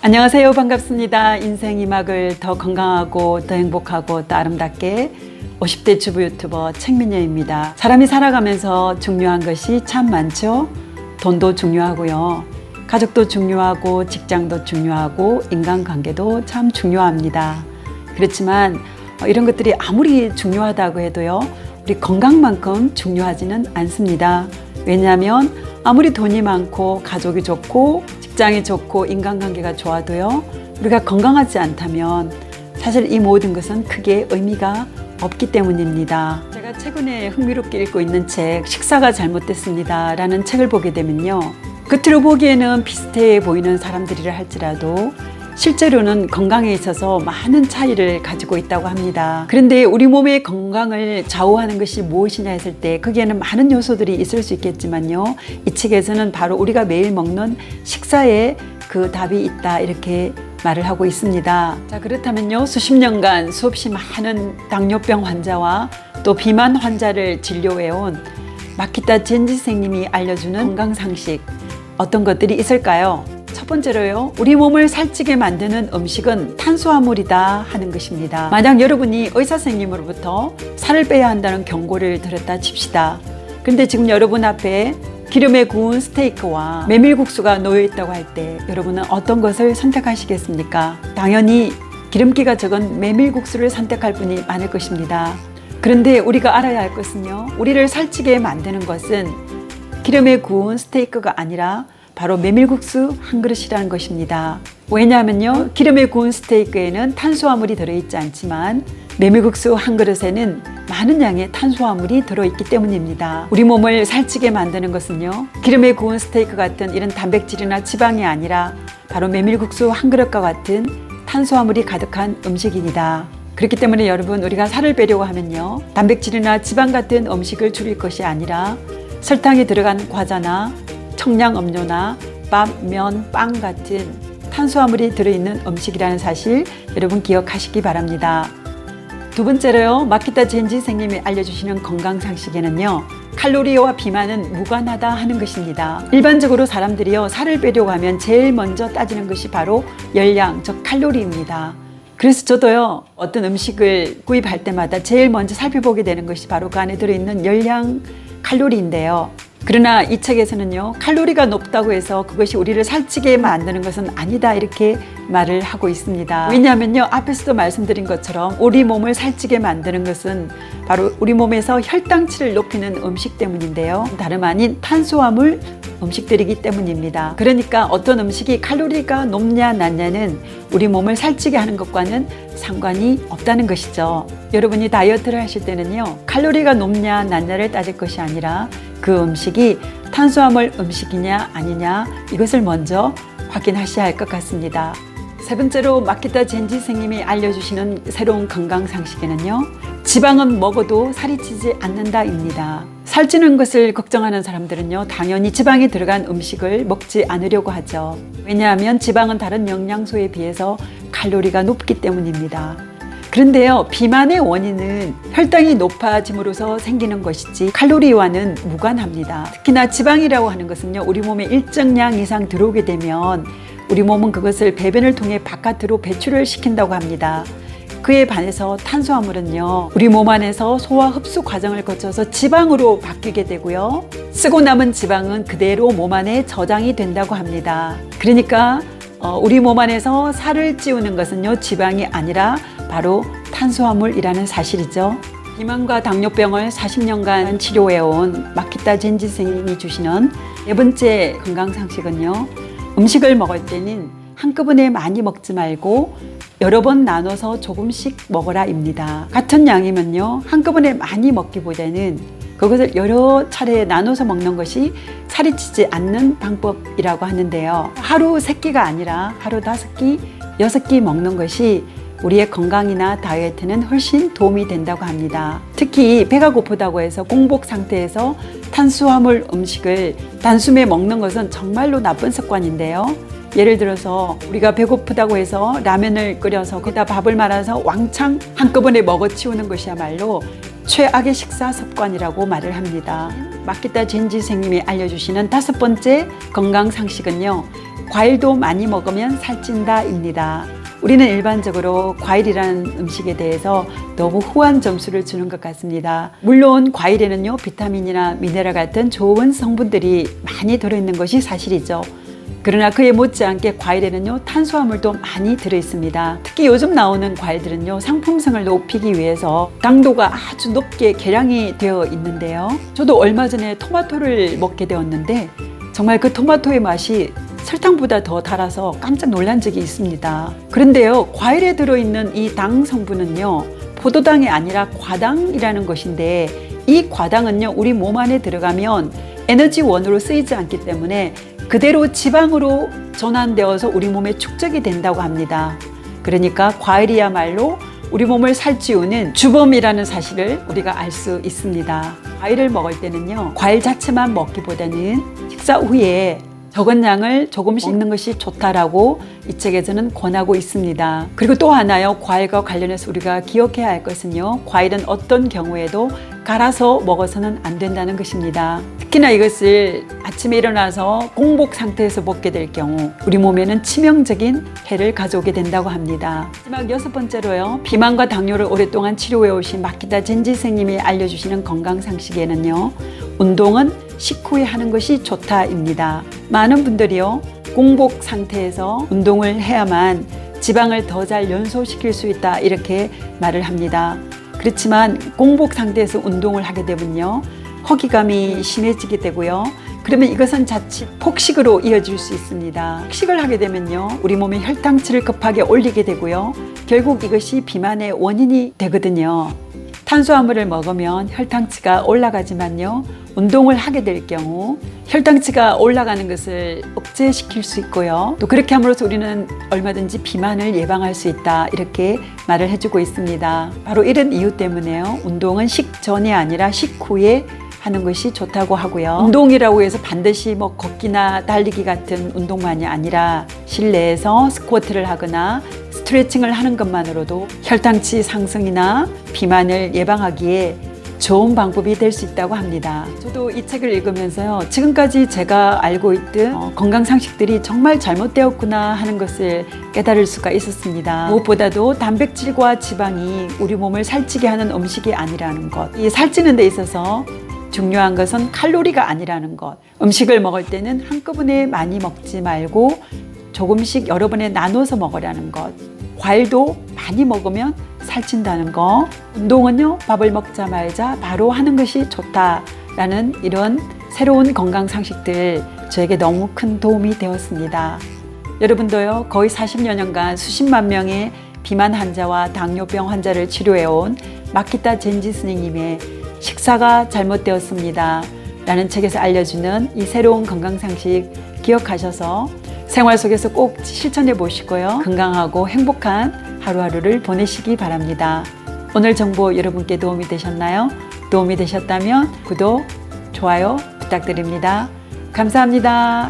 안녕하세요. 반갑습니다. 인생 이막을 더 건강하고 더 행복하고 더 아름답게 50대 주부 유튜버 책민여입니다. 사람이 살아가면서 중요한 것이 참 많죠. 돈도 중요하고요. 가족도 중요하고 직장도 중요하고 인간관계도 참 중요합니다. 그렇지만 이런 것들이 아무리 중요하다고 해도요. 우리 건강만큼 중요하지는 않습니다. 왜냐하면 아무리 돈이 많고 가족이 좋고 직장이 좋고 인간관계가 좋아도요. 우리가 건강하지 않다면 사실 이 모든 것은 크게 의미가 없기 때문입니다. 제가 최근에 흥미롭게 읽고 있는 책 식사가 잘못됐습니다 라는 책을 보게 되면요. 겉으로 보기에는 비슷해 보이는 사람들이라 할지라도 실제로는 건강에 있어서 많은 차이를 가지고 있다고 합니다. 그런데 우리 몸의 건강을 좌우하는 것이 무엇이냐 했을 때 거기에는 많은 요소들이 있을 수 있겠지만요. 이 책에서는 바로 우리가 매일 먹는 식사에 그 답이 있다 이렇게 말을 하고 있습니다. 자, 그렇다면요. 수십 년간 수없이 많은 당뇨병 환자와 또 비만 환자를 진료해온 마키타 젠지 선생님이 알려주는 건강상식 어떤 것들이 있을까요? 첫 번째로요. 우리 몸을 살찌게 만드는 음식은 탄수화물이다 하는 것입니다. 만약 여러분이 의사 선생님으로부터 살을 빼야 한다는 경고를 들었다 칩시다. 그런데 지금 여러분 앞에 기름에 구운 스테이크와 메밀국수가 놓여 있다고 할 때 여러분은 어떤 것을 선택하시겠습니까? 당연히 기름기가 적은 메밀국수를 선택할 분이 많을 것입니다. 그런데 우리가 알아야 할 것은요. 우리를 살찌게 만드는 것은 기름에 구운 스테이크가 아니라 바로 메밀국수 한 그릇이라는 것입니다. 왜냐하면요. 기름에 구운 스테이크에는 탄수화물이 들어있지 않지만 메밀국수 한 그릇에는 많은 양의 탄수화물이 들어있기 때문입니다. 우리 몸을 살찌게 만드는 것은요. 기름에 구운 스테이크 같은 이런 단백질이나 지방이 아니라 바로 메밀국수 한 그릇과 같은 탄수화물이 가득한 음식입니다. 그렇기 때문에 여러분 우리가 살을 빼려고 하면요. 단백질이나 지방 같은 음식을 줄일 것이 아니라 설탕이 들어간 과자나 청량음료나 밥, 면, 빵 같은 탄수화물이 들어있는 음식이라는 사실 여러분 기억하시기 바랍니다. 두 번째로요. 마키타 젠지 선생님이 알려주시는 건강상식에는요. 칼로리와 비만은 무관하다 하는 것입니다. 일반적으로 사람들이요. 살을 빼려고 하면 제일 먼저 따지는 것이 바로 열량, 즉 칼로리입니다. 그래서 저도요. 어떤 음식을 구입할 때마다 제일 먼저 살펴보게 되는 것이 바로 그 안에 들어있는 열량 칼로리인데요. 그러나 이 책에서는요. 칼로리가 높다고 해서 그것이 우리를 살찌게 만드는 것은 아니다 이렇게 말을 하고 있습니다. 왜냐하면요. 앞에서도 말씀드린 것처럼 우리 몸을 살찌게 만드는 것은 바로 우리 몸에서 혈당치를 높이는 음식 때문인데요. 다름 아닌 탄수화물 음식들이기 때문입니다. 그러니까 어떤 음식이 칼로리가 높냐 낮냐는 우리 몸을 살찌게 하는 것과는 상관이 없다는 것이죠. 여러분이 다이어트를 하실 때는요. 칼로리가 높냐 낮냐를 따질 것이 아니라 그 음식이 탄수화물 음식이냐 아니냐 이것을 먼저 확인하셔야 할 것 같습니다. 세 번째로 마키타 젠지 선생님이 알려주시는 새로운 건강상식에는요. 지방은 먹어도 살이 찌지 않는다입니다. 살찌는 것을 걱정하는 사람들은요. 당연히 지방이 들어간 음식을 먹지 않으려고 하죠. 왜냐하면 지방은 다른 영양소에 비해서 칼로리가 높기 때문입니다. 그런데요. 비만의 원인은 혈당이 높아짐으로써 생기는 것이지 칼로리와는 무관합니다. 특히나 지방이라고 하는 것은요. 우리 몸에 일정량 이상 들어오게 되면 우리 몸은 그것을 배변을 통해 바깥으로 배출을 시킨다고 합니다. 그에 반해서 탄수화물은요. 우리 몸 안에서 소화 흡수 과정을 거쳐서 지방으로 바뀌게 되고요. 쓰고 남은 지방은 그대로 몸 안에 저장이 된다고 합니다. 그러니까 우리 몸 안에서 살을 찌우는 것은요. 지방이 아니라 바로 탄수화물이라는 사실이죠. 비만과 당뇨병을 40년간 치료해온 마키타 젠지 선생님이 주시는 네 번째 건강상식은요. 음식을 먹을 때는 한꺼번에 많이 먹지 말고 여러 번 나눠서 조금씩 먹어라입니다. 같은 양이면요. 한꺼번에 많이 먹기보다는 그것을 여러 차례 나눠서 먹는 것이 살이 찌지 않는 방법이라고 하는데요. 하루 3끼가 아니라 하루 5끼, 6끼 먹는 것이 우리의 건강이나 다이어트는 훨씬 도움이 된다고 합니다. 특히 배가 고프다고 해서 공복 상태에서 탄수화물 음식을 단숨에 먹는 것은 정말로 나쁜 습관인데요. 예를 들어서 우리가 배고프다고 해서 라면을 끓여서 거기다 밥을 말아서 왕창 한꺼번에 먹어치우는 것이야말로 최악의 식사 습관이라고 말을 합니다. 마키타 젠지 선생님이 알려주시는 5번째 건강 상식은요. 과일도 많이 먹으면 살찐다입니다. 우리는 일반적으로 과일이라는 음식에 대해서 너무 후한 점수를 주는 것 같습니다. 물론 과일에는요, 비타민이나 미네랄 같은 좋은 성분들이 많이 들어있는 것이 사실이죠. 그러나 그에 못지않게 과일에는요, 탄수화물도 많이 들어있습니다. 특히 요즘 나오는 과일들은요, 상품성을 높이기 위해서 당도가 아주 높게 계량이 되어 있는데요. 저도 얼마 전에 토마토를 먹게 되었는데 정말 그 토마토의 맛이 설탕보다 더 달아서 깜짝 놀란 적이 있습니다. 그런데요, 과일에 들어있는 이 당 성분은요, 포도당이 아니라 과당이라는 것인데, 이 과당은요, 우리 몸 안에 들어가면 에너지원으로 쓰이지 않기 때문에 그대로 지방으로 전환되어서 우리 몸에 축적이 된다고 합니다. 그러니까 과일이야말로 우리 몸을 살찌우는 주범이라는 사실을 우리가 알 수 있습니다. 과일을 먹을 때는요, 과일 자체만 먹기보다는 식사 후에 적은 양을 조금씩 먹는 것이 좋다라고 이 책에서는 권하고 있습니다. 그리고 또 하나요, 과일과 관련해서 우리가 기억해야 할 것은요, 과일은 어떤 경우에도 갈아서 먹어서는 안 된다는 것입니다. 특히나 이것을 아침에 일어나서 공복 상태에서 먹게 될 경우 우리 몸에는 치명적인 해를 가져오게 된다고 합니다. 마지막 6번째로요, 비만과 당뇨를 오랫동안 치료해 오신 마키다 젠지 선생님이 알려주시는 건강상식에는요, 운동은 식후에 하는 것이 좋다입니다. 많은 분들이요, 공복 상태에서 운동을 해야만 지방을 더 잘 연소시킬 수 있다, 이렇게 말을 합니다. 그렇지만 공복 상태에서 운동을 하게 되면요, 허기감이 심해지게 되고요, 그러면 이것은 자칫 폭식으로 이어질 수 있습니다. 폭식을 하게 되면요, 우리 몸의 혈당치를 급하게 올리게 되고요, 결국 이것이 비만의 원인이 되거든요. 탄수화물을 먹으면 혈당치가 올라가지만요, 운동을 하게 될 경우 혈당치가 올라가는 것을 억제시킬 수 있고요, 또 그렇게 함으로써 우리는 얼마든지 비만을 예방할 수 있다, 이렇게 말을 해주고 있습니다. 바로 이런 이유 때문에요, 운동은 식전이 아니라 식후에 하는 것이 좋다고 하고요. 운동이라고 해서 반드시 뭐 걷기나 달리기 같은 운동만이 아니라 실내에서 스쿼트를 하거나 스트레칭을 하는 것만으로도 혈당치 상승이나 비만을 예방하기에 좋은 방법이 될 수 있다고 합니다. 저도 이 책을 읽으면서요, 지금까지 제가 알고 있던 건강 상식들이 정말 잘못되었구나 하는 것을 깨달을 수가 있었습니다. 무엇보다도 단백질과 지방이 우리 몸을 살찌게 하는 음식이 아니라는 것, 이 살찌는 데 있어서 중요한 것은 칼로리가 아니라는 것, 음식을 먹을 때는 한꺼번에 많이 먹지 말고 조금씩 여러 번에 나눠서 먹으라는 것, 과일도 많이 먹으면 살찐다는 거, 운동은요, 밥을 먹자마자 바로 하는 것이 좋다라는 이런 새로운 건강 상식들, 저에게 너무 큰 도움이 되었습니다. 여러분도요, 거의 40여 년간 수십만 명의 비만 환자와 당뇨병 환자를 치료해온 마키타 젠지 스님의 식사가 잘못되었습니다 라는 책에서 알려주는 이 새로운 건강 상식 기억하셔서 생활 속에서 꼭 실천해 보시고요, 건강하고 행복한 하루하루를 보내시기 바랍니다. 오늘 정보 여러분께 도움이 되셨나요? 도움이 되셨다면 구독, 좋아요 부탁드립니다. 감사합니다.